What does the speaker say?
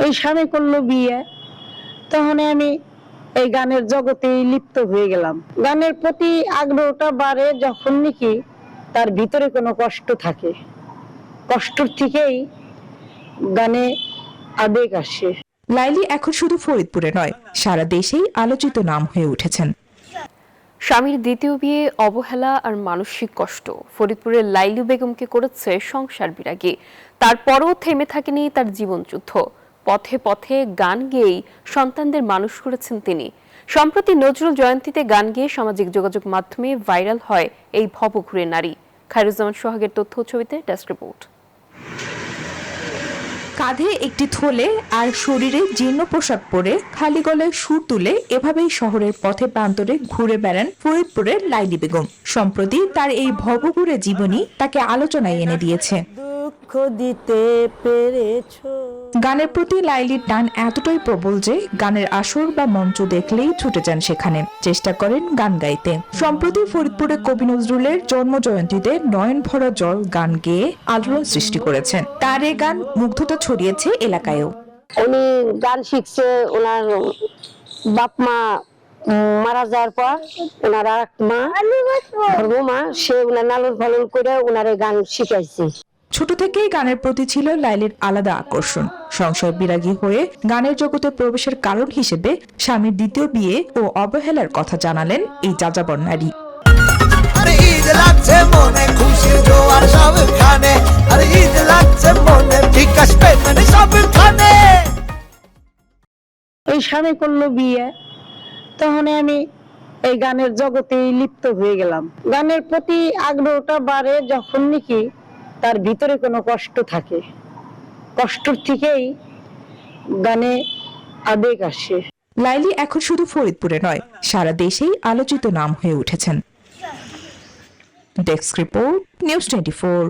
এই স্বামী করলো বিয়ে, তখন আমি এই গানের জগতেই লিপ্ত হয়ে গেলাম। গানের প্রতি আগ্রহটা বাড়ে যখন নাকি তার ভিতরে কোনো কষ্ট থাকে, কষ্ট থেকেই গানে আবেগ আসে। লাইলি এখন শুধু ফরিদপুরে নয়, সারা দেশেই আলোচিত নাম হয়ে উঠেছেন। স্বামীর দ্বিতীয় বিয়ে, অবহেলা আর মানসিক কষ্ট ফরিদপুরের লাইলু বেগমকে করেছে সংসার বিরাগী। তারপরও থেমে থাকেনি তার জীবনযুদ্ধ। পথে পথে গান গেয়েই সন্তানদের মানুষ করেছেন তিনি। সম্প্রতি নজরুল জয়ন্তীতে গান গেয়ে সামাজিক যোগাযোগ মাধ্যমে ভাইরাল হয় এই ভবঘুরে নারী। খায়রুজ্জামান সোহাগের তথ্য ছবিতে ডেস্ক রিপোর্ট। কাঁধে একটি থলে আর শরীরে জীর্ণ পোশাক পরে খালি গলায় সুর তুলে এভাবেই শহরের পথে প্রান্তরে ঘুরে বেড়ান ফরিদপুরের লাইলি বেগম। সম্প্রতি তার এই ভবঘুরে জীবনী তাকে আলোচনায় এনে দিয়েছে। গানের প্রতি লাইলির টান এতটাই প্রবল যে গানের আসর বা মঞ্চ দেখলেই ছুটে যান সেখানে, চেষ্টা করেন গান গাইতে। সম্প্রতি ফরিদপুরে কবি নজরুলের জন্ম জয়ন্তীতে নয়ন ভরা জল গান গেয়ে আলোড়ন সৃষ্টি করেছেন। তার এ গান মুগ্ধতা ছড়িয়েছে এলাকায়ও। উনি গান শিখছে ওনার বাপ মা মারা যাওয়ার পর, ওনার আর এক মা মা সে ওনার লালন পালন করে ওনার গান শিখাইছে। ছোট থেকেই গানের প্রতি ছিল লাইলির আলাদা আকর্ষণ। সংসার বিরাগী হয়ে গানের জগতে প্রবেশের কারণ হিসেবে স্বামীর দ্বিতীয় বিয়ে ও অবহেলার কথা জানালেন এই যাযাবর নারী। এই স্বামী করলো বিয়ে, তখন আমি এই গানের জগতেই লিপ্ত হয়ে গেলাম। গানের প্রতি আগ্রহটা বাড়ে যখন নাকি তার ভিতরে কোনো কষ্ট থাকে, কষ্ট থেকেই গানে আবেগ আসে। লাইলি এখন শুধু ফরিদপুরে নয়, সারা দেশেই আলোচিত নাম হয়ে উঠেছেন। Desk report, news 24।